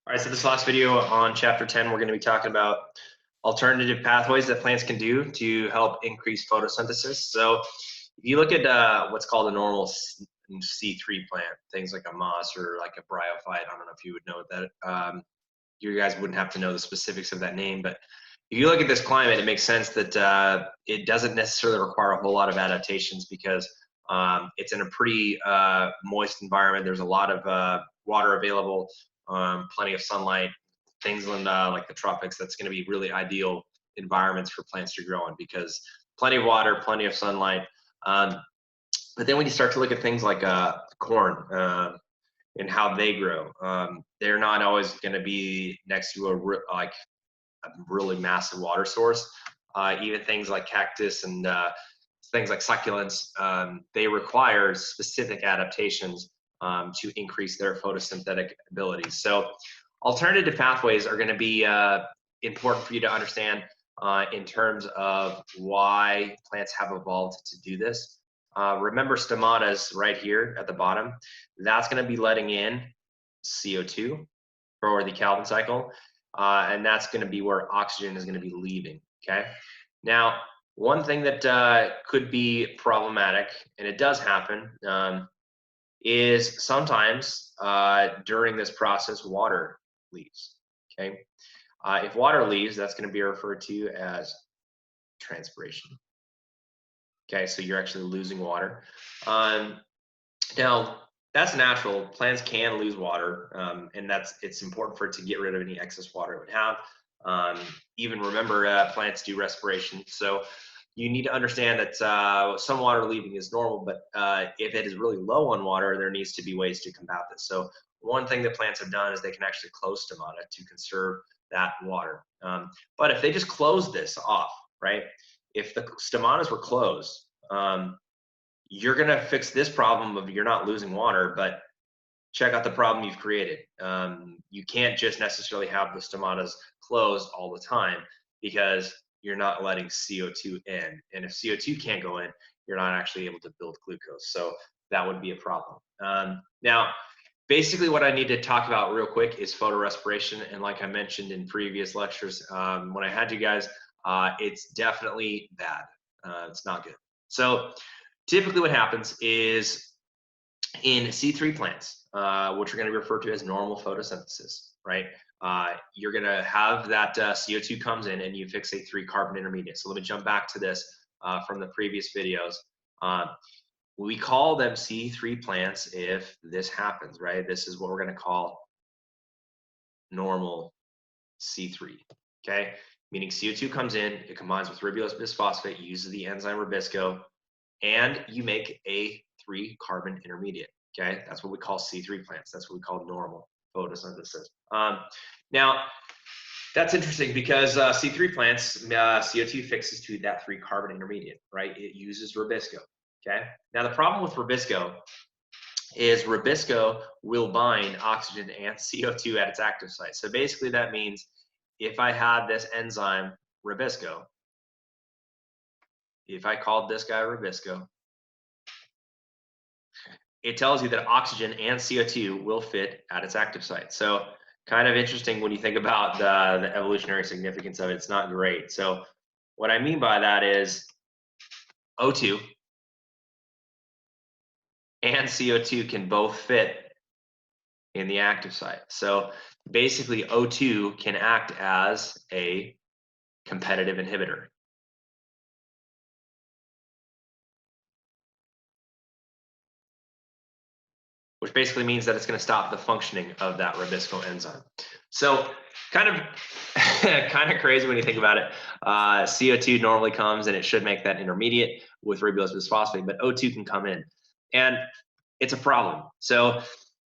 All right, so this last video on chapter 10, we're going to be talking about alternative pathways that plants can do to help increase photosynthesis. So if you look at what's called a normal C3 plant, things like a moss or like a bryophyte, I don't know if you would know that. You guys wouldn't have to know the specifics of that name, but if you look at this climate, it makes sense that it doesn't necessarily require a whole lot of adaptations because it's in a pretty moist environment. There's a lot of water available, plenty of sunlight, things in like the tropics. That's going to be really ideal environments for plants to grow in because plenty of water, plenty of sunlight. But then when you start to look at things like corn and how they grow, they're not always going to be next to a really massive water source. Even things like cactus and things like succulents, they require specific adaptations to increase their photosynthetic abilities. So alternative pathways are going to be important for you to understand in terms of why plants have evolved to do this. Remember stomatas right here at the bottom, that's going to be letting in CO2 for the Calvin cycle, and that's going to be where oxygen is going to be leaving, okay? Now, one thing that could be problematic, and it does happen, is sometimes during this process, water leaves, okay? If water leaves, that's going to be referred to as transpiration. Okay, so you're actually losing water. Now, that's natural. Plants can lose water, and it's important for it to get rid of any excess water it would have. Even remember, plants do respiration, so you need to understand that some water leaving is normal, but if it is really low on water, there needs to be ways to combat this. So one thing that plants have done is they can actually close stomata to conserve that water. But if they just close this off, right? If the stomatas were closed, you're going to fix this problem of you're not losing water, but check out the problem you've created. You can't just necessarily have the stomatas closed all the time because you're not letting CO2 in. And if CO2 can't go in, you're not actually able to build glucose. So that would be a problem. Now, basically what I need to talk about real quick is photorespiration. And like I mentioned in previous lectures, when I had you guys, it's definitely bad. It's not good. So typically what happens is in C3 plants, which are going to be referred to as normal photosynthesis, right? You're going to have that CO2 comes in and you fix a 3-carbon intermediate. So let me jump back to this from the previous videos. We call them C3 plants if this happens, right? This is what we're going to call normal C3, okay? Meaning CO2 comes in, it combines with ribulose bisphosphate, uses the enzyme Rubisco, and you make a 3-carbon intermediate, okay? That's what we call C3 plants. That's what we call normal photosynthesis. Now, that's interesting because C3 plants, CO2 fixes to that 3-carbon intermediate, right? It uses Rubisco, okay? Now, the problem with Rubisco is Rubisco will bind oxygen and CO2 at its active site. So basically that means if I had this enzyme Rubisco, if I called this guy Rubisco, it tells you that oxygen and CO2 will fit at its active site. So kind of interesting when you think about the evolutionary significance of it. It's not great. So what I mean by that is O2 and CO2 can both fit in the active site. So basically O2 can act as a competitive inhibitor. Which basically means that it's going to stop the functioning of that Rubisco enzyme. So kind of crazy when you think about it. CO2 normally comes and it should make that intermediate with ribulose bisphosphate, but O2 can come in. And it's a problem. So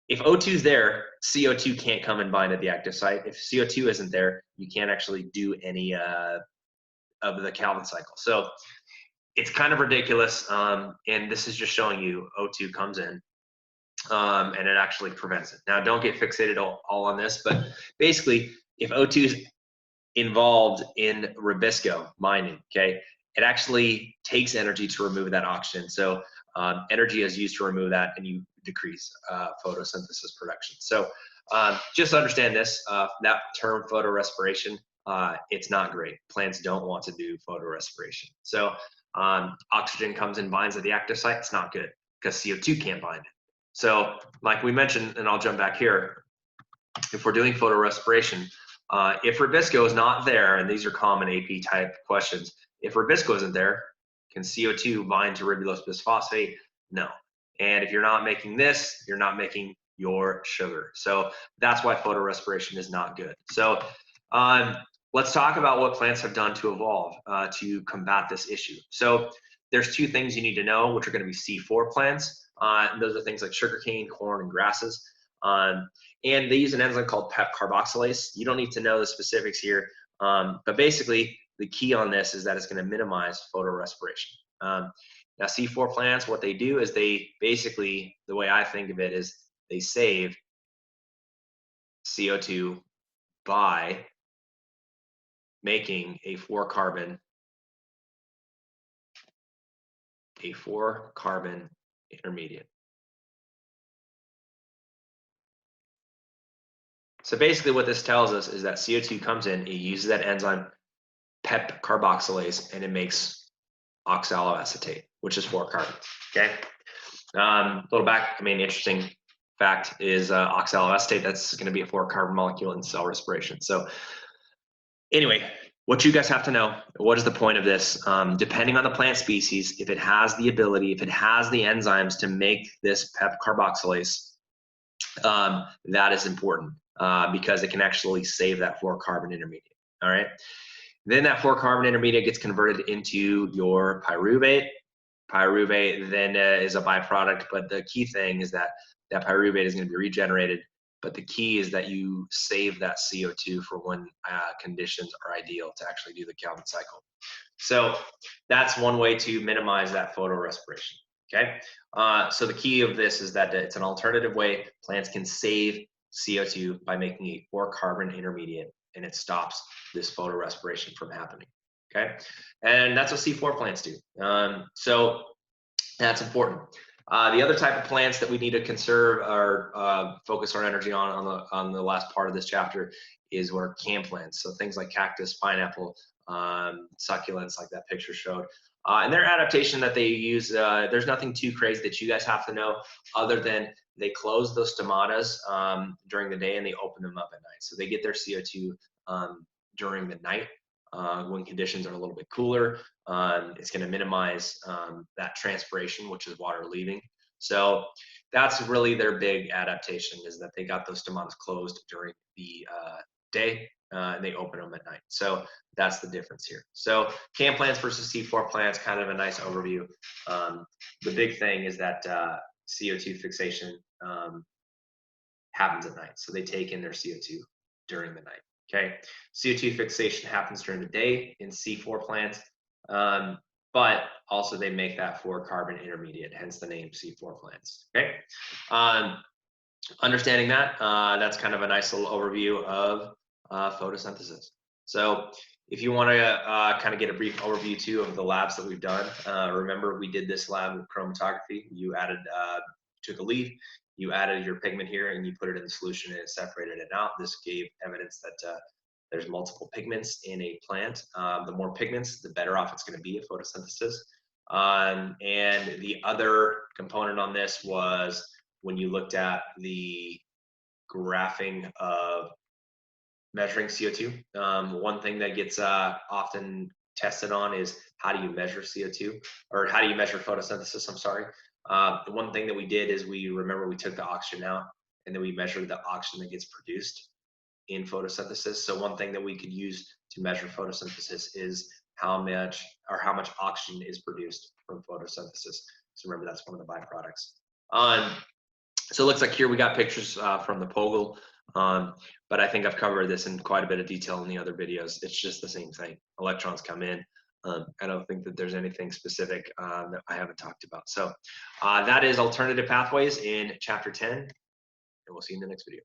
if O2 is there, CO2 can't come and bind at the active site. If CO2 isn't there, you can't actually do any of the Calvin cycle. So it's kind of ridiculous. And this is just showing you O2 comes in. And it actually prevents it. Now, don't get fixated all on this, but basically, if O2 is involved in Rubisco binding, okay, it actually takes energy to remove that oxygen. So energy is used to remove that, and you decrease photosynthesis production. So just understand this, that term photorespiration, it's not great. Plants don't want to do photorespiration. So oxygen comes and binds at the active site, it's not good because CO2 can't bind it. So like we mentioned, and I'll jump back here, if we're doing photorespiration, if Rubisco is not there, and these are common AP type questions, if Rubisco isn't there, can CO2 bind to ribulose bisphosphate? No. And if you're not making this, you're not making your sugar. So that's why photorespiration is not good. So let's talk about what plants have done to evolve to combat this issue. So there's two things you need to know, which are going to be C4 plants. Those are things like sugarcane, corn, and grasses. And they use an enzyme called PEP carboxylase. You don't need to know the specifics here, but basically the key on this is that it's going to minimize photorespiration. Now C4 plants, what they do is they basically, the way I think of it is they save CO2 by making a four carbon intermediate. So basically what this tells us is that CO2 comes in, it uses that enzyme PEP carboxylase, and it makes oxaloacetate, which is 4 carbons, okay? A little back, interesting fact is oxaloacetate, that's gonna be a 4 carbon molecule in cell respiration. So anyway, what you guys have to know, what is the point of this? Depending on the plant species, if it has the ability, if it has the enzymes to make this PEP carboxylase, that is important because it can actually save that 4 carbon intermediate, all right? Then that 4 carbon intermediate gets converted into your pyruvate. Pyruvate then is a byproduct, but the key thing is that that pyruvate is going to be regenerated. But the key is that you save that CO2 for when conditions are ideal to actually do the Calvin cycle. So that's one way to minimize that photorespiration. Okay. So the key of this is that it's an alternative way plants can save CO2 by making a 4 carbon intermediate, and it stops this photorespiration from happening. Okay, and that's what C4 plants do. So that's important. The other type of plants that we need to conserve or focus our energy on the last part of this chapter is what are can plants. So things like cactus, pineapple, succulents, like that picture showed. And their adaptation that they use, there's nothing too crazy that you guys have to know other than they close those stomatas during the day and they open them up at night. So they get their CO2 during the night when conditions are a little bit cooler. It's going to minimize that transpiration, which is water leaving. So that's really their big adaptation, is that they got those stomatas closed during the day and they open them at night. So that's the difference here. So can plants versus C4 plants, kind of a nice overview. The big thing is that CO2 fixation happens at night. So they take in their CO2 during the night. Okay, CO2 fixation happens during the day in C4 plants, but also they make that 4 carbon intermediate, hence the name C4 plants. Okay, understanding that, that's kind of a nice little overview of photosynthesis. So if you want to kind of get a brief overview too of the labs that we've done, remember we did this lab with chromatography. You added, took a leaf, you added your pigment here and you put it in the solution and it separated it out. This gave evidence that there's multiple pigments in a plant. The more pigments, the better off it's going to be at photosynthesis. And the other component on this was when you looked at the graphing of measuring CO2. One thing that gets often tested on is how do you measure CO2, or how do you measure photosynthesis, I'm sorry. The one thing that we did is we took the oxygen out and then we measured the oxygen that gets produced in photosynthesis. So one thing that we could use to measure photosynthesis is how much oxygen is produced from photosynthesis. So remember, that's one of the byproducts. So it looks like here we got pictures from the POGL, but I think I've covered this in quite a bit of detail in the other videos. It's just the same thing. Electrons come in. I don't think that there's anything specific that I haven't talked about. So that is alternative pathways in chapter 10, and we'll see you in the next video.